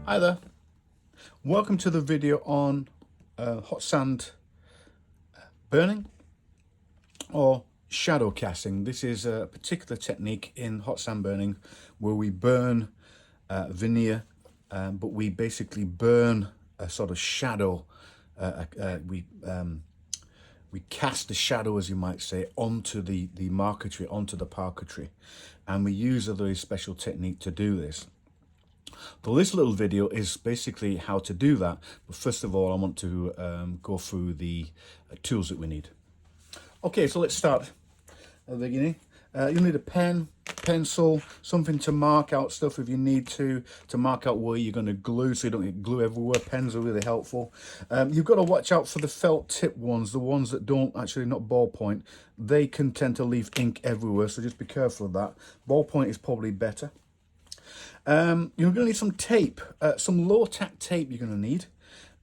Hi there, welcome to the video on hot sand burning or shadow casting. This is a particular technique in hot sand burning where we burn veneer, but we basically burn a sort of shadow. We cast the shadow, as you might say, onto the marquetry, onto the parquetry, and we use a very special technique to do this. So this little video is basically how to do that. But first of all, I want to go through the tools that we need. Okay, so let's start at the beginning. You'll need a pen, pencil, something to mark out stuff if you need to mark out where you're going to glue so you don't get glue everywhere. Pens are really helpful. You've got to watch out for the felt tip ones, the ones that don't actually, not ballpoint. They can tend to leave ink everywhere, so just be careful of that. Ballpoint is probably better. You're going to need some tape, some low tack tape you're going to need.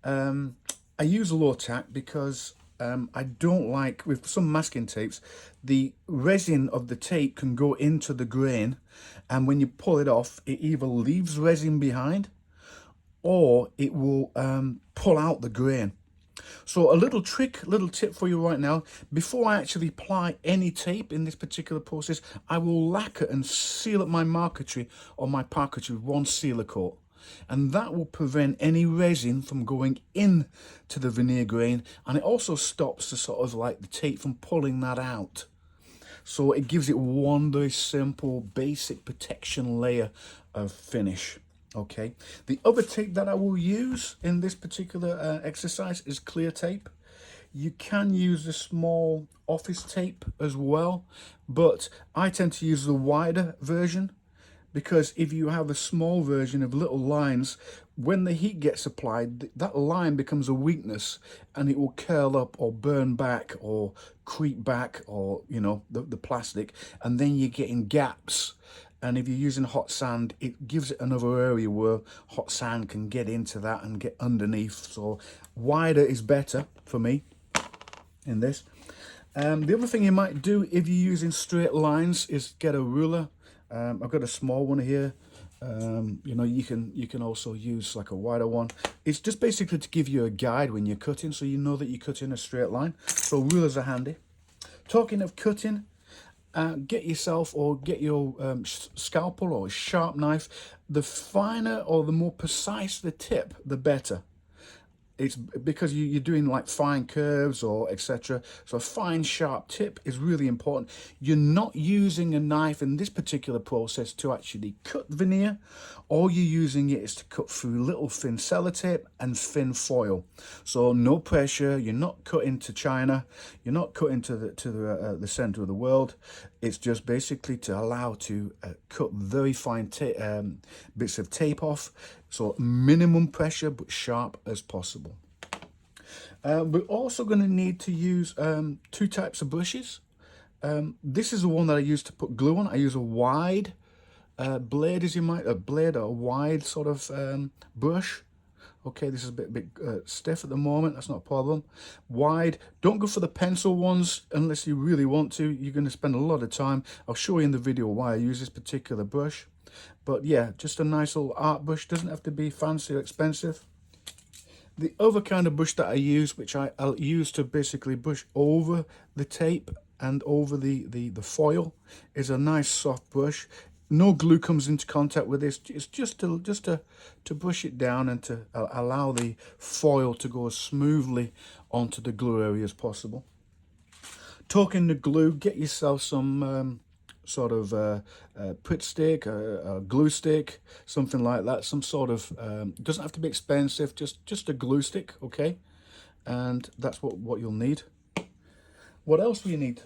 I use low tack because I don't like, with some masking tapes, the resin of the tape can go into the grain, and when you pull it off, it either leaves resin behind or it will pull out the grain. So a little trick, little tip for you right now, before I actually apply any tape in this particular process, I will lacquer and seal up my marquetry or my parquetry with one sealer coat. And that will prevent any resin from going in to the veneer grain, and it also stops the sort of like the tape from pulling that out. So it gives it one very simple basic protection layer of finish. Okay, the other tape that I will use in this particular exercise is clear tape. You can use the small office tape as well, but I tend to use the wider version, because if you have a small version of little lines, when the heat gets applied, that line becomes a weakness and it will curl up or burn back or creep back, or you know, the plastic, and then you're getting gaps. And if you're using hot sand, it gives it another area where hot sand can get into that and get underneath. So wider is better for me in this. The other thing you might do if you're using straight lines is get a ruler. I've got a small one here. You know, you can also use like a wider one. It's just basically to give you a guide when you're cutting, so you know that you're cutting a straight line. So rulers are handy. Talking of cutting, get yourself, or get your scalpel or a sharp knife. The finer or the more precise the tip, the better. It's because you're doing like fine curves or etc. So a fine sharp tip is really important. You're not using a knife in this particular process to actually cut veneer. All you're using it is to cut through little thin sellotape and thin foil. So no pressure. You're not cutting to China. You're not cutting to the center of the world. It's just basically to allow to cut very fine bits of tape off. So minimum pressure but sharp as possible. We're also going to need to use two types of brushes. This is the one that I use to put glue on. I use a wide blade, as you might, a blade or a wide sort of brush. Okay, this is a bit stiff at the moment. That's not a problem. Wide. Don't go for the pencil ones unless you really want to. You're going to spend a lot of time. I'll show you in the video why I use this particular brush. But yeah, just a nice little art brush. Doesn't have to be fancy or expensive. The other kind of brush that I use, which I'll use to basically brush over the tape and over the foil, is a nice soft brush. No glue comes into contact with this. It's just to brush it down and to allow the foil to go as smoothly onto the glue area as possible. Talking the glue, get yourself some sort of Pritt stick, a glue stick, something like that. Some sort of doesn't have to be expensive, just a glue stick, okay? And that's what you'll need. What else will you need?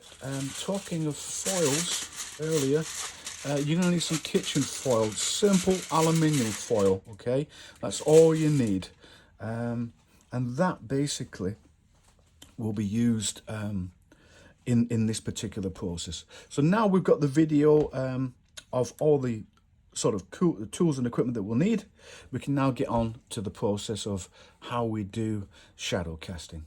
Talking of foils earlier, you're gonna need some kitchen foil, simple aluminium foil, okay? That's all you need, and that basically will be used in this particular process. So now we've got the video of all the sort of tools and equipment that we'll need. We can now get on to the process of how we do shadow casting.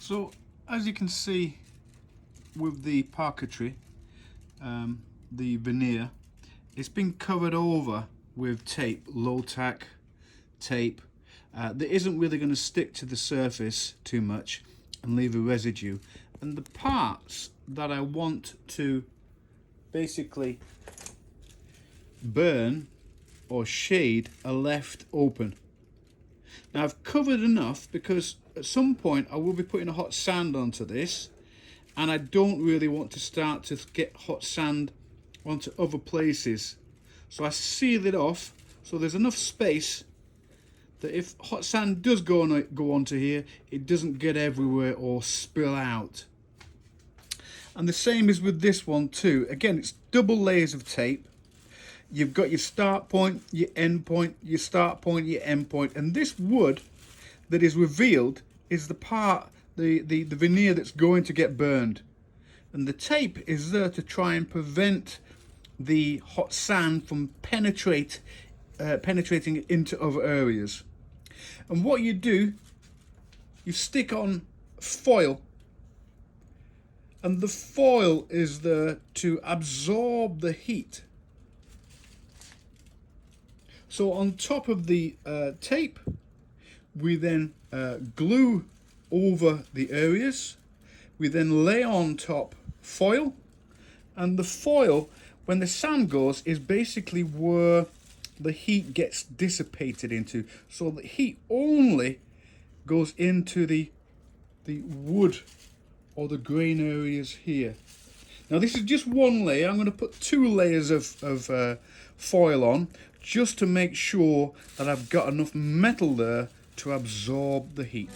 So as you can see with the parquetry, the veneer, it's been covered over with tape, low tack tape that isn't really going to stick to the surface too much and leave a residue. And the parts that I want to basically burn or shade are left open. Now I've covered enough because at some point I will be putting a hot sand onto this, and I don't really want to start to get hot sand onto other places. So I seal it off so there's enough space that if hot sand does go onto here, it doesn't get everywhere or spill out. And the same is with this one too. Again, it's double layers of tape. You've got your start point, your end point, your start point, your end point, and this wood that is revealed is the part, the veneer that's going to get burned. And the tape is there to try and prevent the hot sand from penetrating into other areas. And what you do, you stick on foil, and the foil is there to absorb the heat. So on top of the tape, we then glue over the areas. We then lay on top foil, and the foil, when the sand goes, is basically where the heat gets dissipated into. So the heat only goes into the wood or the grain areas here. Now this is just one layer. I'm going to put 2 layers of foil on, just to make sure that I've got enough metal there to absorb the heat.